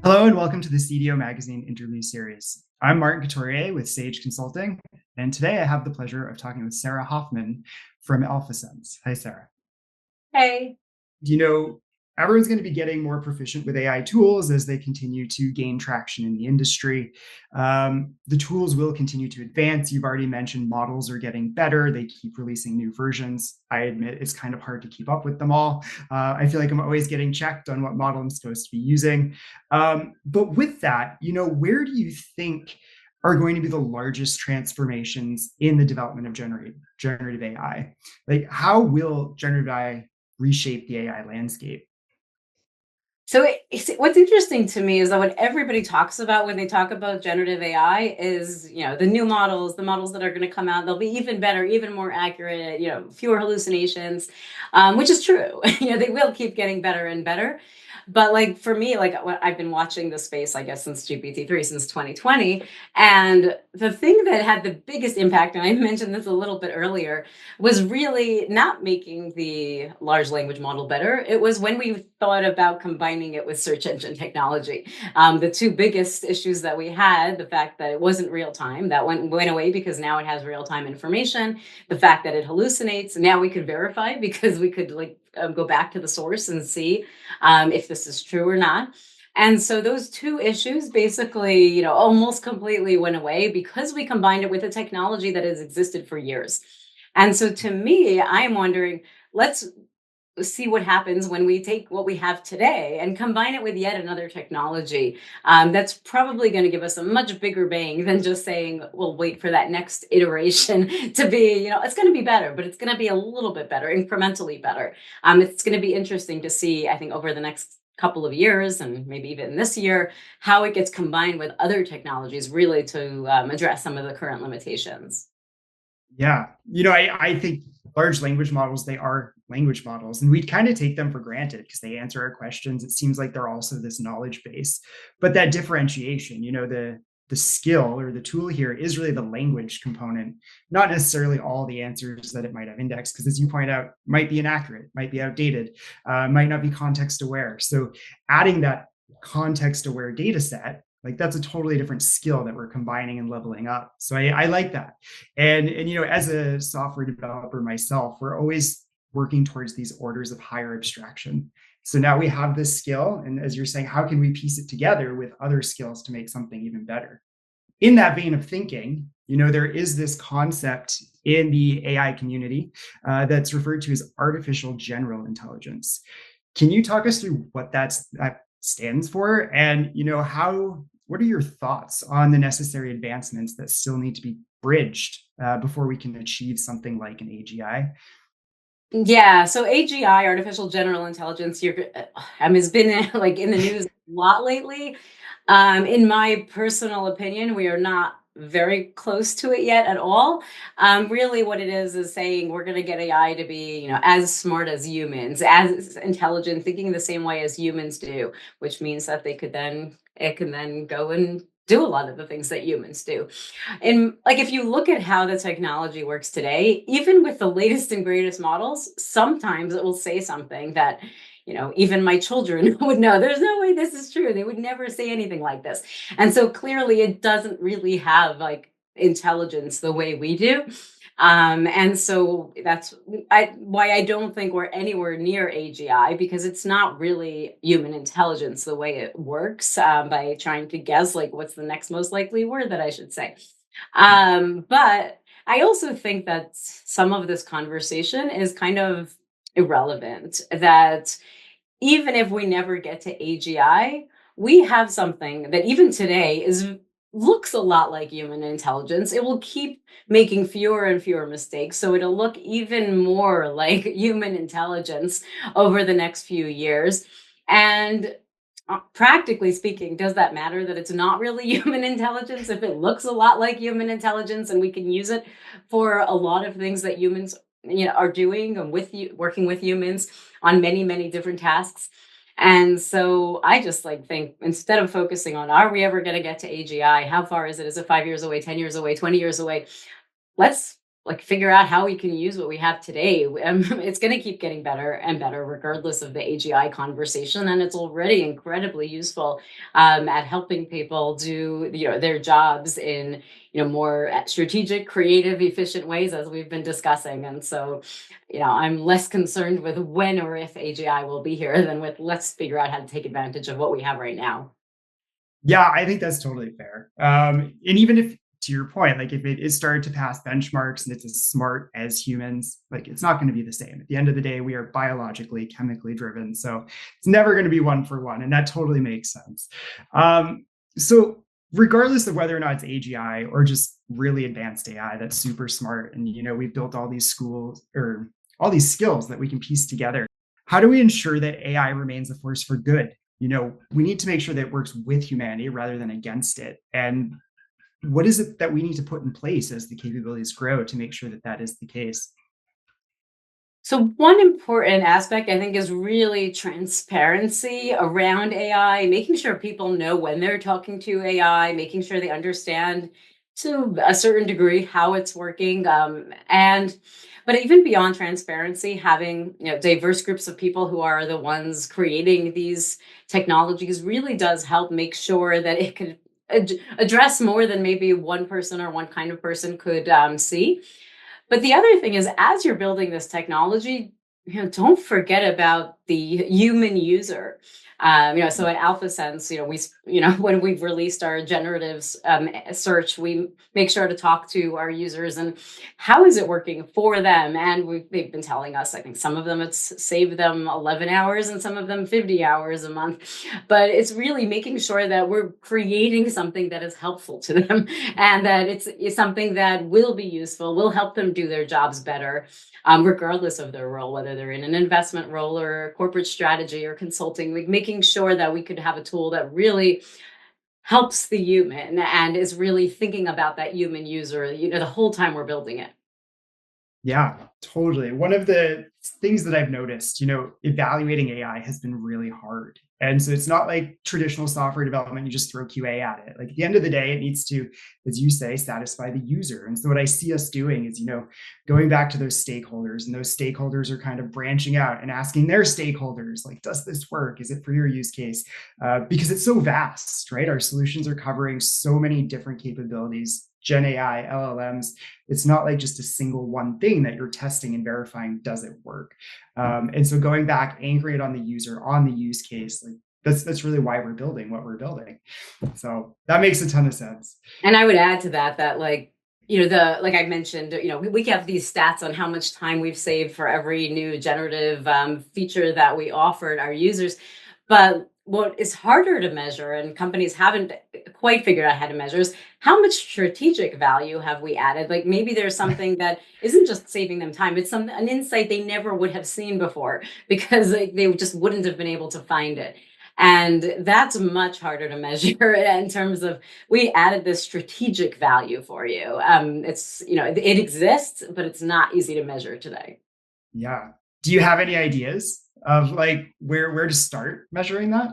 Hello and welcome to the CDO Magazine interview series. I'm Martin Couturier with Saige Consulting, and today I have the pleasure of talking with Sarah Hoffman from AlphaSense. Hi, Sarah. Hey. You know, Everyone's going to be getting more proficient with AI tools as they continue to gain traction in the industry. The tools will continue to advance. You've already mentioned models are getting better. They keep releasing new versions. I admit it's kind of hard to keep up with them all. I feel like I'm always getting checked on what model I'm supposed to be using. But with that, where do you think are going to be the largest transformations in the development of generative AI? Like, how will generative AI reshape the AI landscape? What's interesting to me is that what everybody talks about when they talk about generative AI is, the new models, the models that are going to come out, they'll be even better, even more accurate, fewer hallucinations, which is true. They will keep getting better and better. But like for me, like what I've been watching this space, I guess, since GPT-3, since 2020. And the thing that had the biggest impact, and I mentioned this a little bit earlier, was really not making the large language model better. It was when we thought about combining it with search engine technology. The two biggest issues that we had, the fact that it wasn't real time, that went away because now it has real time information. The fact that it hallucinates, now we could verify because we could go back to the source and see if this is true or not. And so those two issues basically, almost completely went away because we combined it with a technology that has existed for years. And so to me, I am wondering, let's see what happens when we take what we have today and combine it with yet another technology that's probably going to give us a much bigger bang than just saying, we'll wait for that next iteration to be, it's going to be better, but it's going to be a little bit better, incrementally better. It's going to be interesting to see, I think, over the next couple of years and maybe even this year, how it gets combined with other technologies really to address some of the current limitations. Yeah. I think large language models, they are language models, and we kind of take them for granted because they answer our questions. It seems like they're also this knowledge base. But that differentiation, the skill or the tool here is really the language component, not necessarily all the answers that it might have indexed, because as you point out, might be inaccurate, might be outdated, might not be context aware. So adding that context aware data set, like that's a totally different skill that we're combining and leveling up. So I like that. And as a software developer myself, we're always working towards these orders of higher abstraction. So now we have this skill, and as you're saying, how can we piece it together with other skills to make something even better? In that vein of thinking, there is this concept in the AI community that's referred to as artificial general intelligence. Can you talk us through what that stands for, and how? What are your thoughts on the necessary advancements that still need to be bridged before we can achieve something like an AGI? Yeah, so AGI, artificial general intelligence, has been like in the news a lot lately. In my personal opinion, we are not very close to it yet at all. Really, what it is saying we're going to get AI to be, as smart as humans, as intelligent, thinking the same way as humans do, which means that it can then go and do a lot of the things that humans do. And like if you look at how the technology works today, even with the latest and greatest models, sometimes it will say something that, even my children would know. There's no way this is true. They would never say anything like this. And so clearly it doesn't really have like intelligence the way we do. And so that's why I don't think we're anywhere near AGI, because it's not really human intelligence the way it works, by trying to guess like what's the next most likely word that I should say. But I also think that some of this conversation is kind of irrelevant, that even if we never get to AGI, we have something that even today is looks a lot like human intelligence. It will keep making fewer and fewer mistakes, so it'll look even more like human intelligence over the next few years. And practically speaking, does that matter that it's not really human intelligence if it looks a lot like human intelligence and we can use it for a lot of things that humans, are doing and with you working with humans on many, many different tasks? And so I just like think, instead of focusing on, are we ever going to get to AGI? How far is it? Is it 5 years away, 10 years away, 20 years away? Let's like figure out how we can use what we have today. It's going to keep getting better and better, regardless of the AGI conversation, and it's already incredibly useful at helping people do their jobs in more strategic, creative, efficient ways, as we've been discussing. And so, I'm less concerned with when or if AGI will be here than with let's figure out how to take advantage of what we have right now. Yeah, I think that's totally fair. And even if, to your point, like if it is started to pass benchmarks and it's as smart as humans, like it's not going to be the same. At the end of the day, we are biologically, chemically driven. So it's never going to be one for one. And that totally makes sense. So regardless of whether or not it's AGI or just really advanced AI that's super smart, and we've built all these schools or all these skills that we can piece together, how do we ensure that AI remains a force for good? We need to make sure that it works with humanity rather than against it. And what is it that we need to put in place as the capabilities grow to make sure that that is the case? So one important aspect, I think, is really transparency around AI, making sure people know when they're talking to AI, making sure they understand to a certain degree how it's working. And but even beyond transparency, having diverse groups of people who are the ones creating these technologies really does help make sure that it could address more than maybe one person or one kind of person could see. But the other thing is, as you're building this technology, don't forget about the human user. So at AlphaSense, when we've released our generative search, we make sure to talk to our users and how is it working for them. And they've been telling us, I think some of them it's saved them 11 hours and some of them 50 hours a month. But it's really making sure that we're creating something that is helpful to them and that it's something that will be useful, will help them do their jobs better, regardless of their role, whether they're in an investment role or corporate strategy or consulting, like making sure that we could have a tool that really helps the human and is really thinking about that human user, the whole time we're building it. Yeah, totally. One of the things that I've noticed, evaluating AI has been really hard. And so it's not like traditional software development, you just throw QA at it. Like at the end of the day, it needs to, as you say, satisfy the user. And so what I see us doing is, going back to those stakeholders, and those stakeholders are kind of branching out and asking their stakeholders, like, does this work? Is it for your use case? Because it's so vast, right? Our solutions are covering so many different capabilities. Gen AI, LLMs, it's not like just a single one thing that you're testing and verifying, does it work? And so going back, anchoring it on the user, on the use case, like that's really why we're building what we're building. So that makes a ton of sense. And I would add to that like, like I mentioned, we have these stats on how much time we've saved for every new generative feature that we offered our users. But what is harder to measure, and companies haven't quite figured out how to measure, is how much strategic value have we added? Like maybe there's something that isn't just saving them time; it's an insight they never would have seen before because they just wouldn't have been able to find it. And that's much harder to measure in terms of we added this strategic value for you. It's it exists, but it's not easy to measure today. Yeah. Do you have any ideas of like where to start measuring that?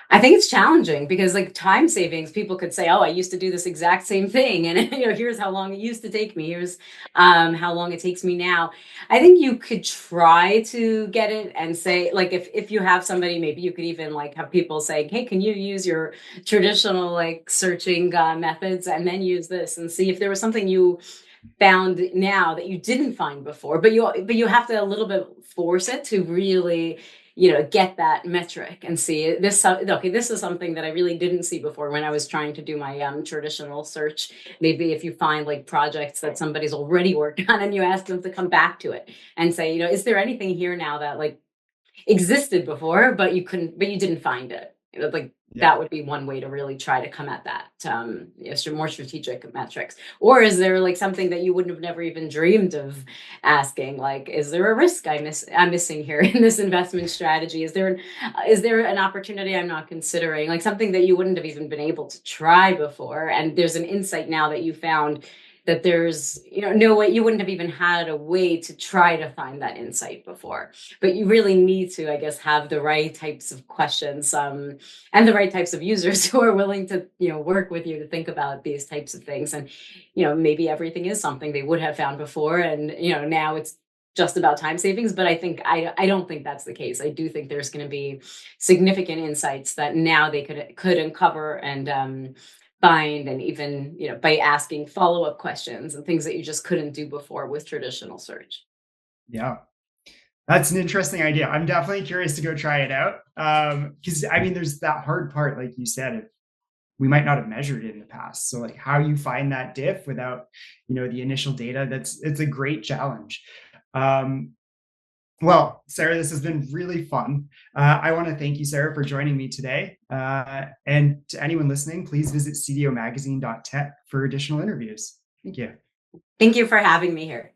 I think it's challenging because like time savings, people could say, "Oh, I used to do this exact same thing, and here's how long it used to take me. Here's how long it takes me now." I think you could try to get it and say, like, if you have somebody, maybe you could even like have people say, "Hey, can you use your traditional like searching methods and then use this and see if there was something you found now that you didn't find before." But you have to a little bit force it to really get that metric and see this. Okay, this is something that I really didn't see before when I was trying to do my traditional search. Maybe if you find like projects that somebody's already worked on and you ask them to come back to it and say, is there anything here now that like existed before, but you didn't find it. Like Yeah. that would be one way to really try to come at that. More strategic metrics. Or is there like something that you wouldn't have never even dreamed of asking? Like, is there a risk I'm missing here in this investment strategy? Is there an opportunity I'm not considering? Like something that you wouldn't have even been able to try before, and there's an insight now that you found that there's, no way, you wouldn't have even had a way to try to find that insight before. But you really need to, I guess, have the right types of questions, and the right types of users who are willing to, work with you to think about these types of things. And, maybe everything is something they would have found before. And, now it's just about time savings. But I don't think that's the case. I do think there's going to be significant insights that now they could uncover and, find, and even, by asking follow-up questions and things that you just couldn't do before with traditional search. Yeah. That's an interesting idea. I'm definitely curious to go try it out. Because I mean, there's that hard part, like you said, we might not have measured it in the past. So like how you find that diff without, the initial data, it's a great challenge. Um, well, Sarah, this has been really fun. I want to thank you, Sarah, for joining me today. And to anyone listening, please visit cdomagazine.tech for additional interviews. Thank you. Thank you for having me here.